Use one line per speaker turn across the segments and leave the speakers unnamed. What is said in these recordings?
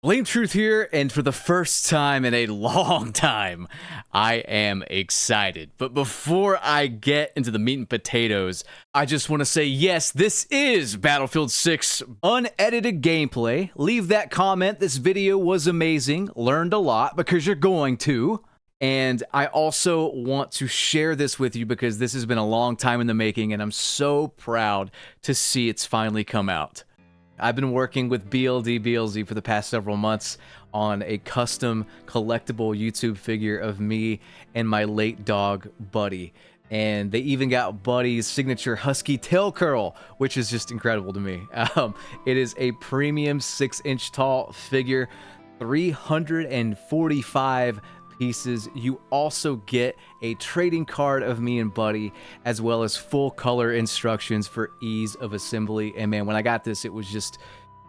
Blame Truth here, and for the first time in a long time, I am excited. But before I get into the meat and potatoes, I just want to say yes, this is Battlefield 6 unedited gameplay. Leave that comment. This video was amazing. Learned a lot, because you're going to. And I also want to share this with you because this has been a long time in the making, and I'm so proud to see it's finally come out. I've been working with BLZ for the past several months on a custom collectible YouTube figure of me and my late dog, Buddy. And they even got Buddy's signature husky tail curl, which is just incredible to me. It is a premium 6-inch tall figure, 345 pieces. You also get a trading card of me and Buddy, as well as full color instructions for ease of assembly. And man, when I got this, it was just,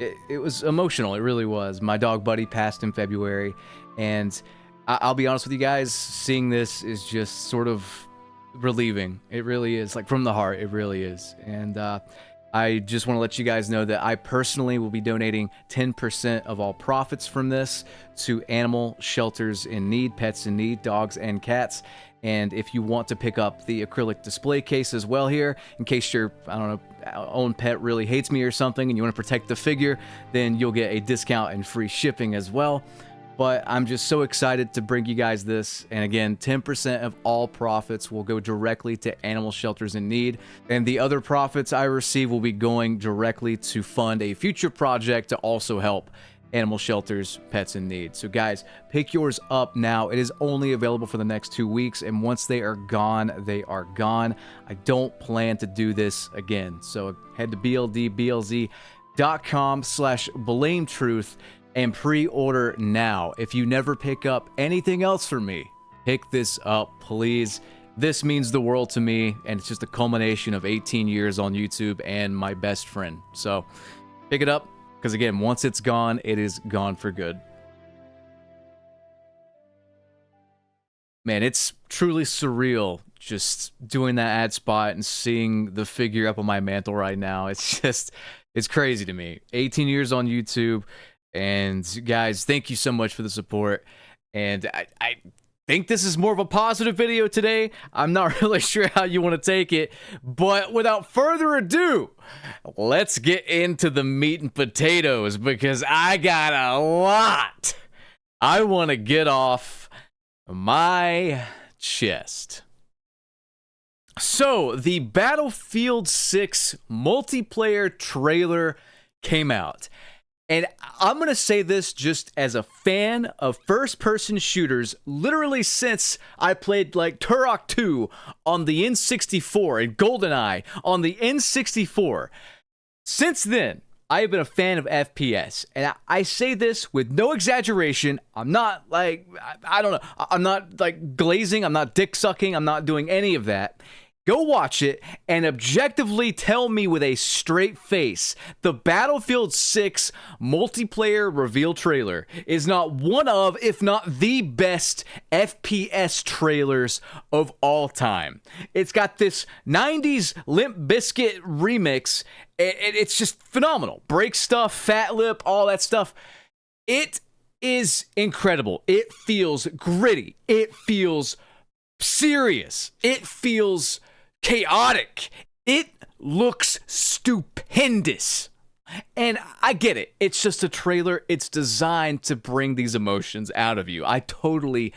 it was emotional. It really was. My dog Buddy passed in February, and I'll be honest with you guys, seeing this is just sort of relieving. It really is, like from the heart. It really is. And I just want to let you guys know that I personally will be donating 10% of all profits from this to animal shelters in need, pets in need, dogs and cats. And if you want to pick up the acrylic display case as well here, in case your, I don't know, own pet really hates me or something and you want to protect the figure, then you'll get a discount and free shipping as well. But I'm just so excited to bring you guys this. And again, 10% of all profits will go directly to animal shelters in need. And the other profits I receive will be going directly to fund a future project to also help animal shelters, pets in need. So guys, pick yours up now. It is only available for the next 2 weeks. And once they are gone, they are gone. I don't plan to do this again. So head to bldblz.com/blametruth and pre-order now. If you never pick up anything else from me, pick this up, please. This means the world to me, and it's just a culmination of 18 years on YouTube and my best friend. So pick it up, because again, once it's gone, it is gone for good. Man, it's truly surreal just doing that ad spot and seeing the figure up on my mantle right now. It's just, it's crazy to me. 18 years on YouTube. And guys, thank you so much for the support. And I think this is more of a positive video today. I'm not really sure how you want to take it. But without further ado, let's get into the meat and potatoes, because I got a lot I want to get off my chest. So, the Battlefield 6 multiplayer trailer came out. And I'm going to say this just as a fan of first-person shooters, literally since I played like Turok 2 on the N64 and GoldenEye on the N64. Since then, I have been a fan of FPS. And I say this with no exaggeration. I'm not like, I don't know, I'm not like glazing, I'm not dick-sucking, I'm not doing any of that. Go watch it and objectively tell me with a straight face the Battlefield 6 multiplayer reveal trailer is not one of, if not the best FPS trailers of all time. It's got this 90s Limp Bizkit remix. It's just phenomenal. Break stuff, fat lip, all that stuff. It is incredible. It feels gritty. It feels serious. It feels chaotic. It looks stupendous. And I get it. It's just a trailer. It's designed to bring these emotions out of you. I totally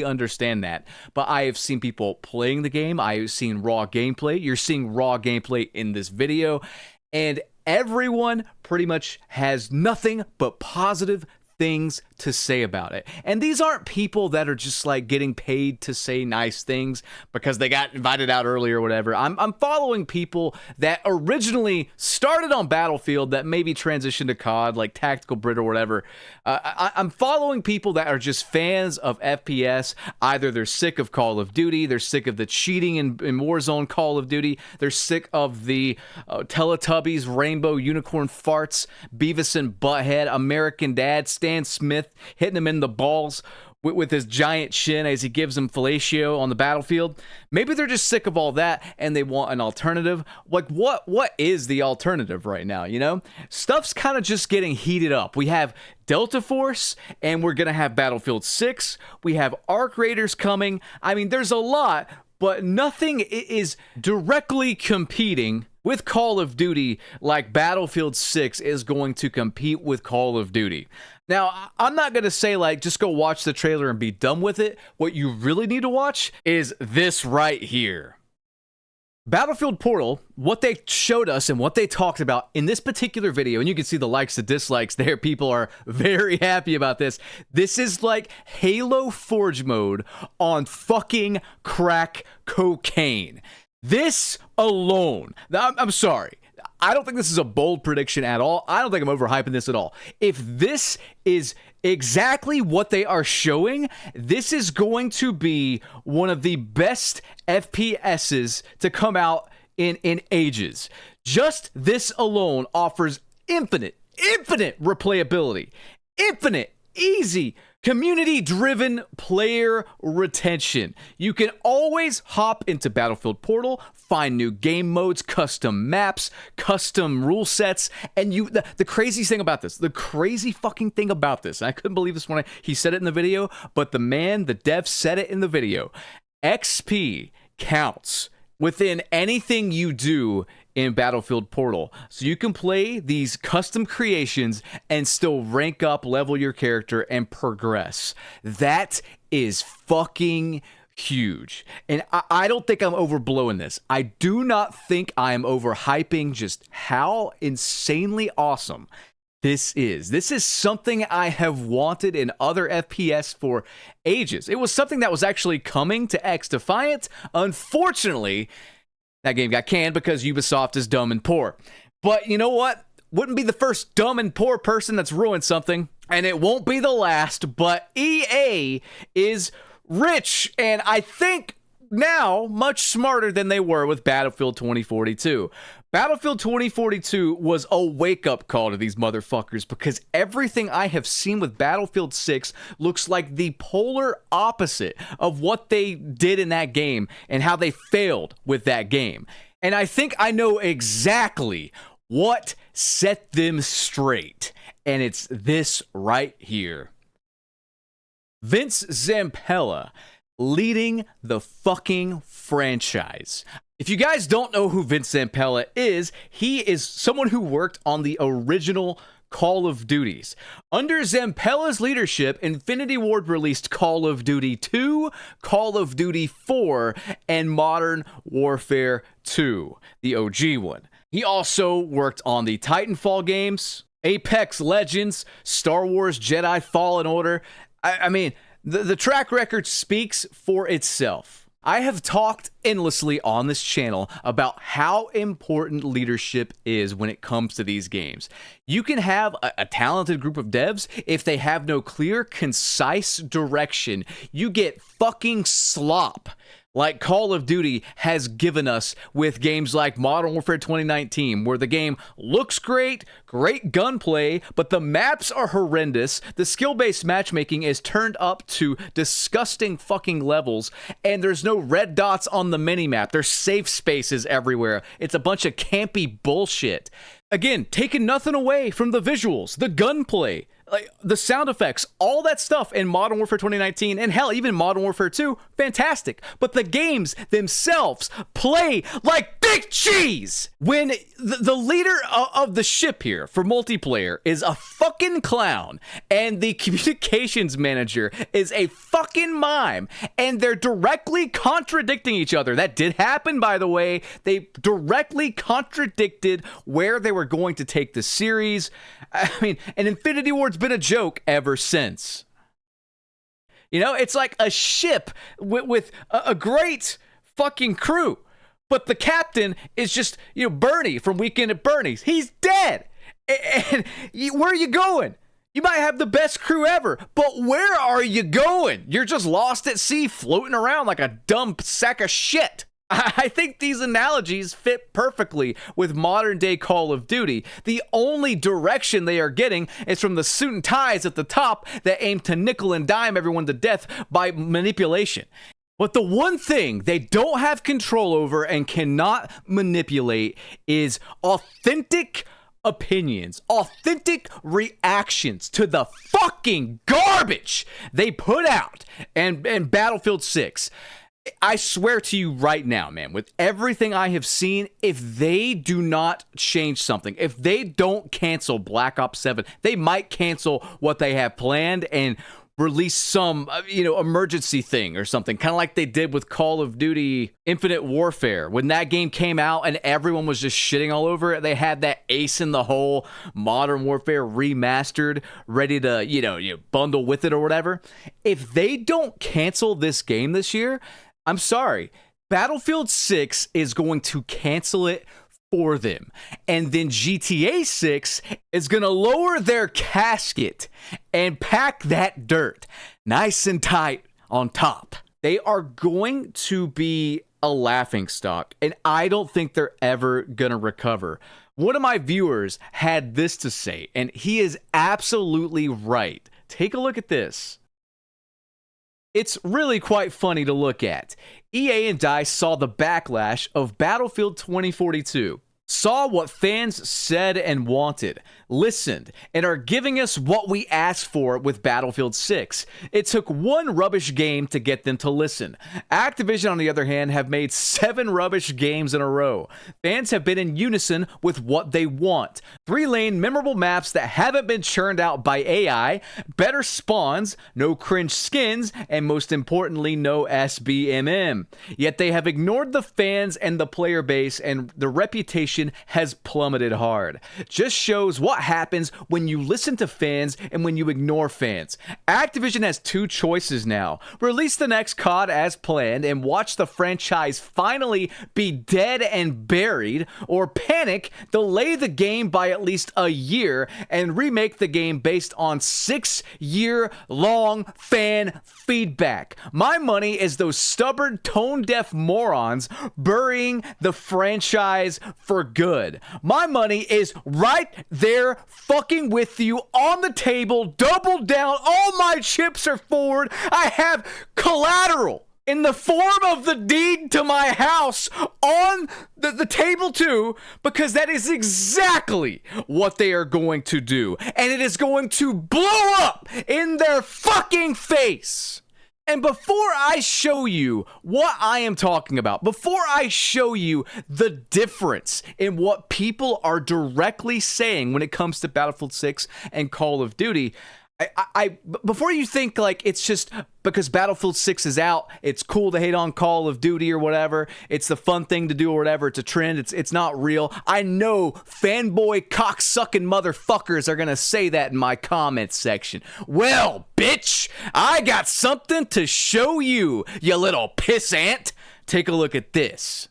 understand that. But I have seen people playing the game. I have seen raw gameplay. You're seeing raw gameplay in this video. And everyone pretty much has nothing but positive things to say about it. And these aren't people that are just like getting paid to say nice things because they got invited out early or whatever. I'm following people that originally started on Battlefield that maybe transitioned to COD, like Tactical Brit or whatever. I'm following people that are just fans of FPS. Either they're sick of Call of Duty, they're sick of the cheating in Warzone Call of Duty, they're sick of the Teletubbies, Rainbow Unicorn farts, Beavis and Butthead, American Dad, Stan Smith hitting him in the balls with his giant chin as he gives him fellatio on the battlefield. Maybe they're just sick of all that and they want an alternative. Like, what is the alternative right now, you know? Stuff's kind of just getting heated up. We have Delta Force, and we're going to have Battlefield 6. We have Arc Raiders coming. I mean, there's a lot, but nothing is directly competing with Call of Duty like Battlefield 6 is going to compete with Call of Duty. Now, I'm not going to say, like, just go watch the trailer and be done with it. What you really need to watch is this right here. Battlefield Portal, what they showed us and what they talked about in this particular video, and you can see the likes, the dislikes there. People are very happy about this. This is like Halo Forge mode on fucking crack cocaine. This alone, I'm sorry. I don't think this is a bold prediction at all. I don't think I'm overhyping this at all. If this is exactly what they are showing, this is going to be one of the best FPSs to come out in ages. Just this alone offers infinite replayability, infinite, easy, community-driven player retention. You can always hop into Battlefield Portal, find new game modes, custom maps, custom rule sets, and the crazy thing about this, the crazy fucking thing about this, and I couldn't believe this when he said it in the video, but the dev said it in the video, XP counts within anything you do in Battlefield Portal. So you can play these custom creations and still rank up, level your character, and progress. That is fucking huge. And I don't think I'm overblowing this. I do not think I am overhyping just how insanely awesome this is. This is something I have wanted in other FPS for ages. It was something that was actually coming to XDefiant. Unfortunately, that game got canned because Ubisoft is dumb and poor. But you know what? Wouldn't be the first dumb and poor person that's ruined something. And it won't be the last, but EA is rich. And I think now much smarter than they were with Battlefield 2042. Battlefield 2042 was a wake-up call to these motherfuckers because everything I have seen with Battlefield 6 looks like the polar opposite of what they did in that game and how they failed with that game. And I think I know exactly what set them straight. And it's this right here. Vince Zampella leading the fucking franchise. If you guys don't know who Vince Zampella is, he is someone who worked on the original Call of Duties. Under Zampella's leadership, Infinity Ward released Call of Duty 2, Call of Duty 4, and Modern Warfare 2, the OG one. He also worked on the Titanfall games, Apex Legends, Star Wars Jedi Fallen Order. I mean, the track record speaks for itself. I have talked endlessly on this channel about how important leadership is when it comes to these games. You can have a talented group of devs. If they have no clear, concise direction, you get fucking slop, like Call of Duty has given us with games like Modern Warfare 2019, where the game looks great, great gunplay, but the maps are horrendous, the skill-based matchmaking is turned up to disgusting fucking levels, and there's no red dots on the minimap, there's safe spaces everywhere, it's a bunch of campy bullshit. Again, taking nothing away from the visuals, the gunplay, like the sound effects, all that stuff in Modern Warfare 2019, and hell, even Modern Warfare 2, fantastic. But the games themselves play like big cheese. When the leader of the ship here for multiplayer is a fucking clown, and the communications manager is a fucking mime, and they're directly contradicting each other. That did happen, by the way. They directly contradicted where they were going to take the series. I mean, and Infinity Ward's been a joke ever since. You know, it's like a ship with a great fucking crew, but the captain is just, you know, Bernie from Weekend at Bernie's. He's dead. And where are you going? You might have the best crew ever, but where are you going? You're just lost at sea, floating around like a dumb sack of shit. I think these analogies fit perfectly with modern day Call of Duty. The only direction they are getting is from the suit and ties at the top that aim to nickel and dime everyone to death by manipulation. But the one thing they don't have control over and cannot manipulate is authentic opinions, authentic reactions to the fucking garbage they put out and Battlefield 6. I swear to you right now, man, with everything I have seen, if they do not change something, if they don't cancel Black Ops 7, they might cancel what they have planned and release some, emergency thing or something, kind of like they did with Call of Duty Infinite Warfare. When that game came out and everyone was just shitting all over it, they had that ace in the hole Modern Warfare remastered, ready to, bundle with it or whatever. If they don't cancel this game this year, I'm sorry, Battlefield 6 is going to cancel it for them. And then GTA 6 is going to lower their casket and pack that dirt nice and tight on top. They are going to be a laughingstock, and I don't think they're ever going to recover. One of my viewers had this to say, and he is absolutely right. Take a look at this. It's really quite funny to look at. EA and DICE saw the backlash of Battlefield 2042, saw what fans said and wanted, listened, and are giving us what we asked for with Battlefield 6. It took one rubbish game to get them to listen. Activision, on the other hand, have made 7 rubbish games in a row. Fans have been in unison with what they want. 3-lane memorable maps that haven't been churned out by AI, better spawns, no cringe skins, and most importantly, no SBMM. Yet they have ignored the fans and the player base, and the reputation has plummeted hard. Just shows what happens when you listen to fans and when you ignore fans. Activision has 2 choices now. Release the next COD as planned and watch the franchise finally be dead and buried, or panic, delay the game by at least a year, and remake the game based on 6-year-long fan feedback. My money is those stubborn, tone-deaf morons burying the franchise for good. My money is right there fucking with you on the table. Double down. All my chips are forward. I have collateral in the form of the deed to my house on the table too, because that is exactly what they are going to do. And it is going to blow up in their fucking face. And before I show you what I am talking about, before I show you the difference in what people are directly saying when it comes to Battlefield 6 and Call of Duty, before you think like it's just because Battlefield 6 is out, it's cool to hate on Call of Duty or whatever, it's the fun thing to do or whatever, it's a trend, it's not real. I know fanboy cocksucking motherfuckers are gonna say that in my comments section. Well, bitch, I got something to show you, you little pissant. Take a look at this.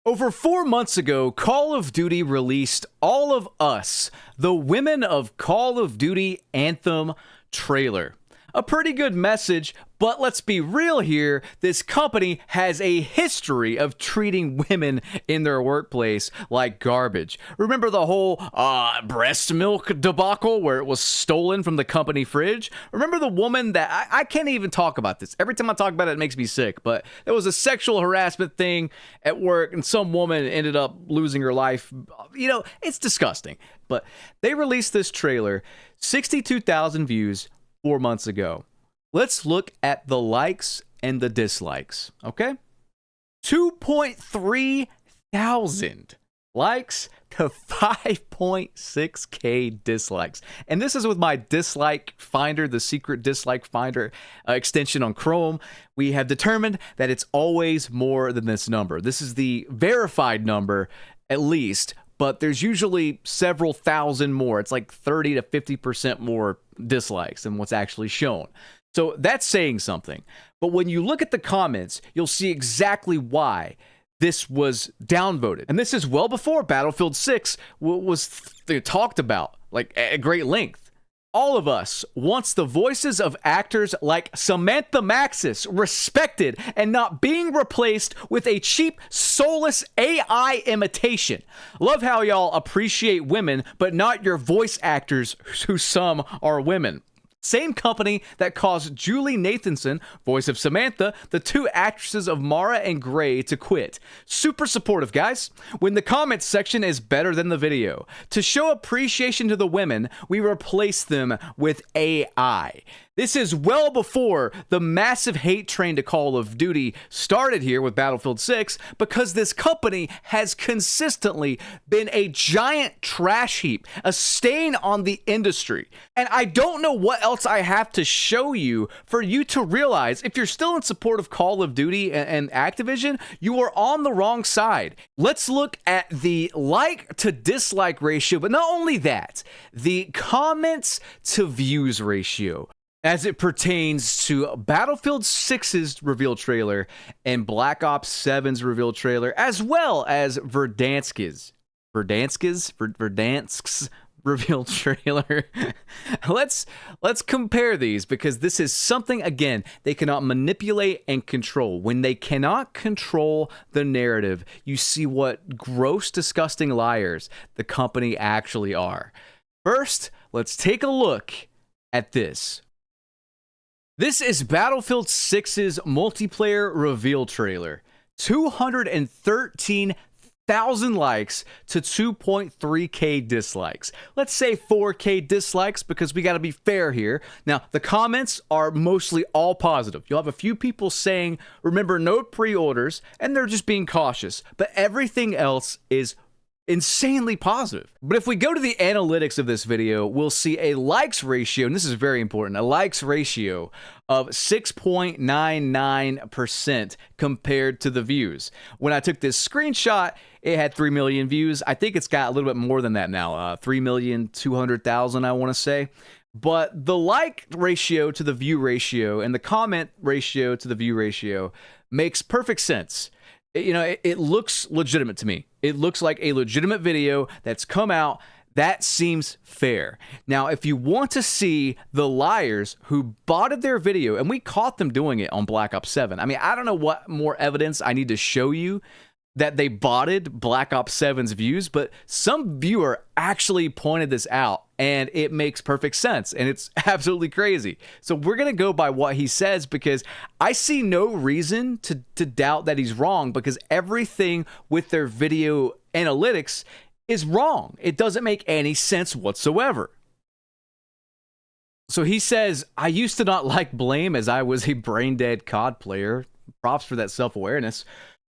Over 4 months ago, Call of Duty released All of Us, the Women of Call of Duty Anthem trailer. A pretty good message, but let's be real here, this company has a history of treating women in their workplace like garbage. Remember the whole breast milk debacle where it was stolen from the company fridge? Remember the woman that, I can't even talk about this. Every time I talk about it, it makes me sick, but there was a sexual harassment thing at work and some woman ended up losing her life. It's disgusting. But they released this trailer, 62,000 views, 4 months ago. Let's look at the likes and the dislikes, okay? 2.3 thousand likes to 5.6K dislikes. And this is with my dislike finder, the secret dislike finder extension on Chrome. We have determined that it's always more than this number. This is the verified number, at least, but there's usually several thousand more. It's like 30 to 50% more dislikes than what's actually shown. So that's saying something. But when you look at the comments, you'll see exactly why this was downvoted. And this is well before Battlefield 6 was talked about, like at great length. All of us wants the voices of actors like Samantha Maxis respected and not being replaced with a cheap, soulless AI imitation. Love how y'all appreciate women, but not your voice actors, who some are women. Same company that caused Julie Nathanson, voice of Samantha, the two actresses of Mara and Grey, to quit. Super supportive, guys. When the comments section is better than the video. To show appreciation to the women, we replace them with AI. This is well before the massive hate train to Call of Duty started here with Battlefield 6, because this company has consistently been a giant trash heap, a stain on the industry. And I don't know what else I have to show you for you to realize if you're still in support of Call of Duty and Activision, you are on the wrong side. Let's look at the like to dislike ratio, but not only that, the comments to views ratio, as it pertains to Battlefield 6's reveal trailer and Black Ops 7's reveal trailer, as well as Verdansk's reveal trailer. Let's compare these, because this is something, again, they cannot manipulate and control. When they cannot control the narrative, you see what gross, disgusting liars the company actually are. First, let's take a look at this. This is Battlefield 6's multiplayer reveal trailer. 213,000 likes to 2.3k dislikes. Let's say 4k dislikes, because we got to be fair here. Now, the comments are mostly all positive. You'll have a few people saying, remember, no pre-orders, and they're just being cautious. But everything else is insanely positive. But if we go to the analytics of this video, we'll see a likes ratio, and this is very important, a likes ratio of 6.99% compared to the views. When I took this screenshot, it had 3 million views. I think it's got a little bit more than that now, 3,200,000, I want to say. But the like ratio to the view ratio and the comment ratio to the view ratio makes perfect sense. It looks legitimate to me. It looks like a legitimate video that's come out. That seems fair. Now, if you want to see the liars who botted their video, and we caught them doing it on Black Ops 7. I mean, I don't know what more evidence I need to show you that they botted Black Ops 7's views, but some viewer actually pointed this out, and it makes perfect sense, and it's absolutely crazy. So we're going to go by what he says, because I see no reason to doubt that he's wrong, because everything with their video analytics is wrong. It doesn't make any sense whatsoever. So he says, I used to not like Blame as I was a brain-dead COD player. Props for that self-awareness.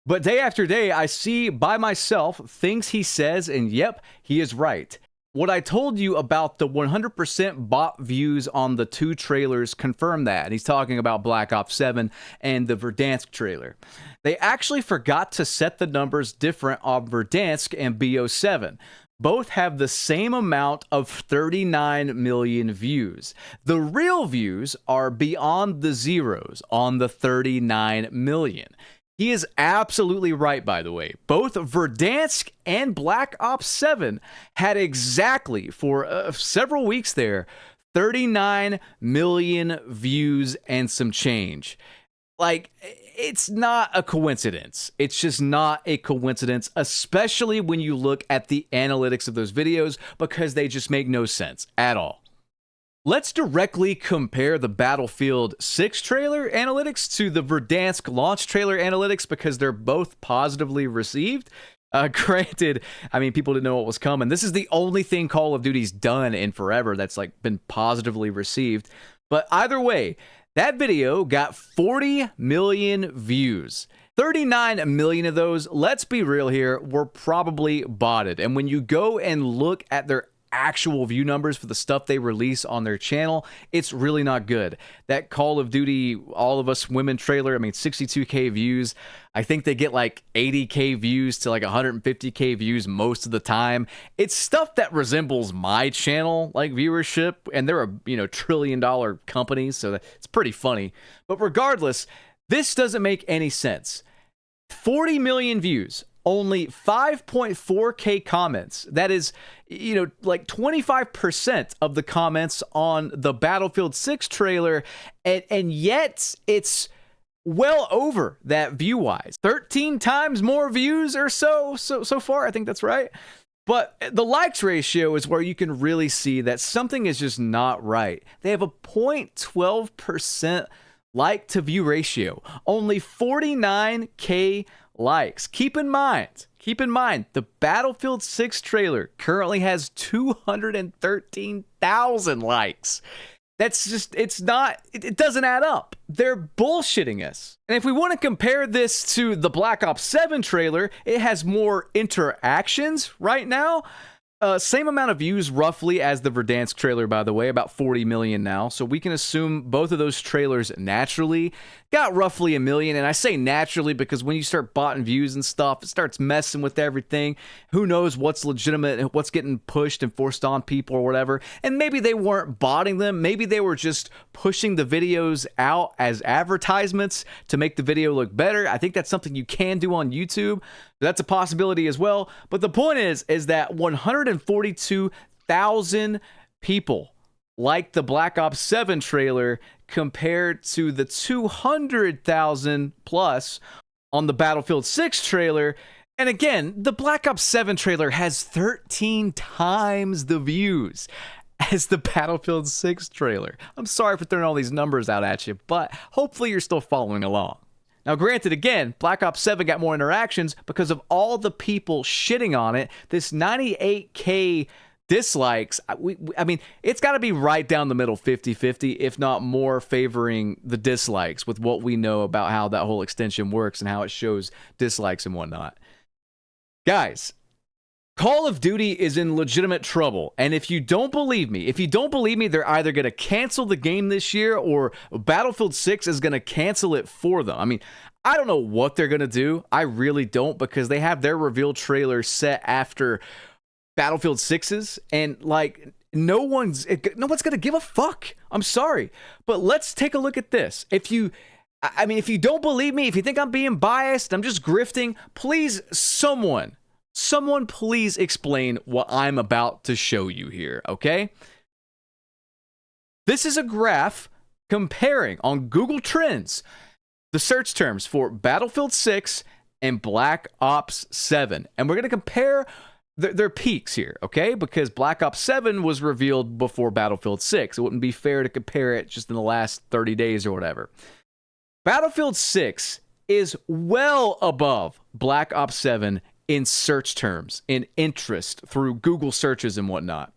But day after day, I see by myself things he says, and yep, he is right. What I told you about the 100% bot views on the two trailers confirm that. And he's talking about Black Ops 7 and the Verdansk trailer. They actually forgot to set the numbers different on Verdansk and BO7. Both have the same amount of 39 million views. The real views are beyond the zeros on the 39 million. He is absolutely right, by the way. Both Verdansk and Black Ops 7 had exactly, for several weeks there, 39 million views and some change. Like, it's not a coincidence. It's just not a coincidence, especially when you look at the analytics of those videos, because they just make no sense at all. Let's directly compare the Battlefield 6 trailer analytics to the Verdansk launch trailer analytics, because they're both positively received. Granted, I mean, people didn't know what was coming. This is the only thing Call of Duty's done in forever that's like been positively received. But either way, that video got 40 million views. 39 million of those, let's be real here, were probably botted. And when you go and look at their actual view numbers for the stuff they release on their channel, it's really not good. That Call of Duty All of Us Women trailer, I mean, 62k views. I think they get like 80k views to like 150k views most of the time. It's stuff that resembles my channel, like viewership, and they're a $1 trillion company, so it's pretty funny. But regardless, this doesn't make any sense. 40 million views, only 5.4k comments. That is, like 25% of the comments on the Battlefield 6 trailer, and yet it's well over that view-wise. 13 times more views or so far, I think that's right. But the likes ratio is where you can really see that something is just not right. They have a 0.12% like to view ratio, only 49K likes. Keep in mind, the Battlefield 6 trailer currently has 213,000 likes. That's just, it doesn't add up. They're bullshitting us. And if we want to compare this to the Black Ops 7 trailer, it has more interactions right now. Same amount of views roughly as the Verdansk trailer, by the way, about 40 million now. So we can assume both of those trailers naturally got roughly a million. And I say naturally because when you start botting views and stuff, it starts messing with everything. Who knows what's legitimate and what's getting pushed and forced on people or whatever. And maybe they weren't botting them. Maybe they were just pushing the videos out as advertisements to make the video look better. I think that's something you can do on YouTube. That's a possibility as well. But the point is that 142,000 people liked the Black Ops 7 trailer compared to the 200,000 plus on the Battlefield 6 trailer. And again, the Black Ops 7 trailer has 13 times the views as the Battlefield 6 trailer. I'm sorry for throwing all these numbers out at you, but hopefully you're still following along. Now, granted, again, Black Ops 7 got more interactions because of all the people shitting on it. This 98K dislikes, I mean, it's got to be right down the middle, 50-50, if not more favoring the dislikes with what we know about how that whole extension works and how it shows dislikes and whatnot. Guys, Call of Duty is in legitimate trouble, and if you don't believe me, they're either going to cancel the game this year or Battlefield 6 is going to cancel it for them. I mean, I don't know what they're going to do. I really don't, because they have their reveal trailer set after Battlefield 6's, and like no one's going to give a fuck. I'm sorry, but let's take a look at this. If you don't believe me, if you think I'm being biased, I'm just grifting, please, someone please explain what I'm about to show you here, okay? This is a graph comparing on Google Trends the search terms for Battlefield 6 and Black Ops 7. And we're going to compare their peaks here, okay? Because Black Ops 7 was revealed before Battlefield 6. It wouldn't be fair to compare it just in the last 30 days or whatever. Battlefield 6 is well above Black Ops 7 in search terms, in interest through Google searches and whatnot.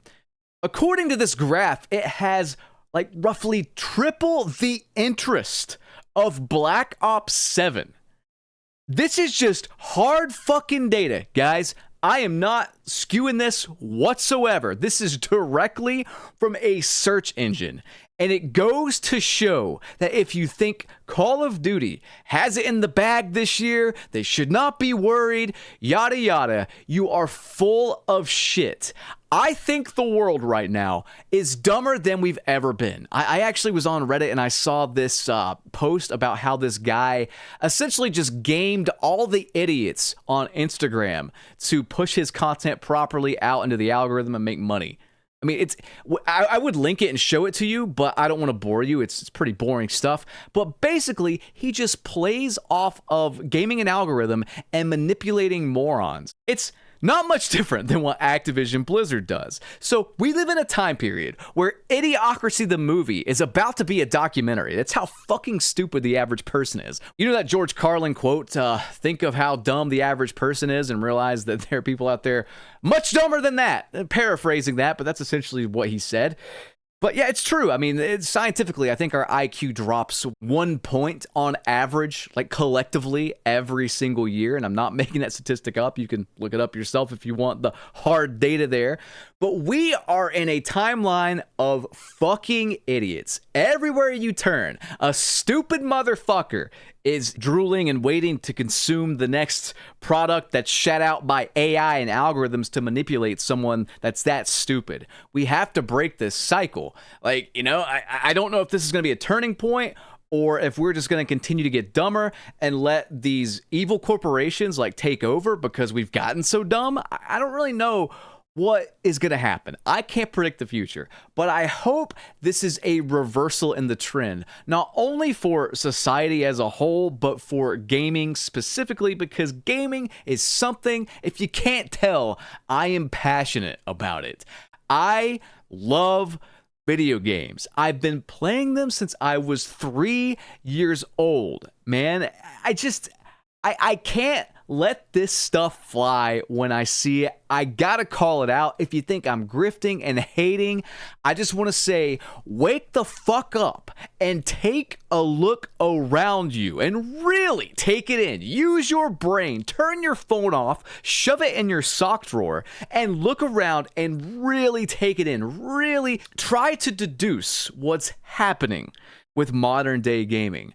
According to this graph, it has like roughly triple the interest of Black Ops 7. This is just hard fucking data, guys. I am not skewing this whatsoever. This is directly from a search engine. And it goes to show that if you think Call of Duty has it in the bag this year, they should not be worried, yada yada, you are full of shit. I think the world right now is dumber than we've ever been. I actually was on Reddit and I saw this post about how this guy essentially just gamed all the idiots on Instagram to push his content properly out into the algorithm and make money. I mean, I would link it and show it to you, but I don't want to bore you. It's pretty boring stuff. But basically, he just plays off of gaming an algorithm and manipulating morons. It's not much different than what Activision Blizzard does. So we live in a time period where Idiocracy the movie is about to be a documentary. That's how fucking stupid the average person is. You know that George Carlin quote, think of how dumb the average person is and realize that there are people out there much dumber than that. Paraphrasing that, but that's essentially what he said. But yeah, it's true. I mean, scientifically, I think our IQ drops 1 point on average, like collectively every single year. And I'm not making that statistic up. You can look it up yourself if you want the hard data there. But we are in a timeline of fucking idiots. Everywhere you turn, a stupid motherfucker is drooling and waiting to consume the next product that's shut out by AI and algorithms to manipulate someone that's that stupid. We have to break this cycle. Like, you know, I don't know if this is going to be a turning point or if we're just going to continue to get dumber and let these evil corporations like take over because we've gotten so dumb. I don't really know what is going to happen. I can't predict the future, but I hope this is a reversal in the trend, not only for society as a whole, but for gaming specifically, because gaming is something, if you can't tell, I am passionate about it. I love video games. I've been playing them since I was 3 years old. Man, I can't let this stuff fly when I see it. I gotta call it out. If you think I'm grifting and hating, I just want to say, wake the fuck up and take a look around you and really take it in. Use your brain. Turn your phone off, shove it in your sock drawer, and look around and really take it in. Really try to deduce what's happening with modern day gaming.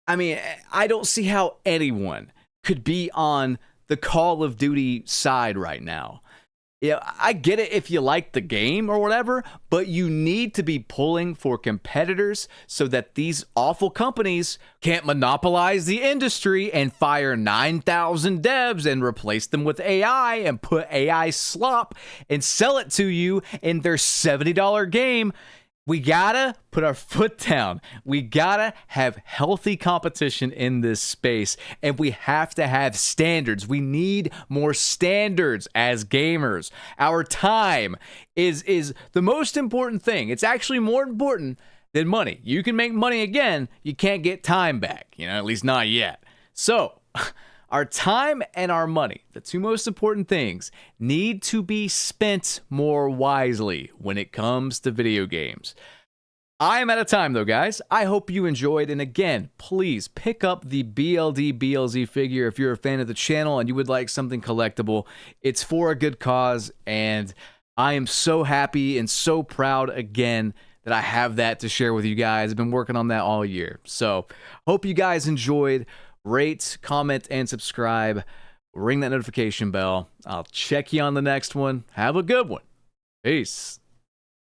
I mean, I don't see how anyone could be on the Call of Duty side right now. Yeah, I get it if you like the game or whatever, but you need to be pulling for competitors so that these awful companies can't monopolize the industry and fire 9,000 devs and replace them with AI and put AI slop and sell it to you in their $70 game. We gotta put our foot down. We gotta have healthy competition in this space, and we have to have standards. We need more standards as gamers. Our time is the most important thing. It's actually more important than money. You can make money again, you can't get time back, at least not yet. So, our time and our money, the two most important things, need to be spent more wisely when it comes to video games. I am out of time though, guys. I hope you enjoyed, and again, please pick up the BLD BLZ figure if you're a fan of the channel and you would like something collectible. It's for a good cause, and I am so happy and so proud again that I have that to share with you guys. I've been working on that all year. So, hope you guys enjoyed. Rate, comment, and subscribe. Ring that notification bell. I'll check you on the next one. Have a good one. Peace.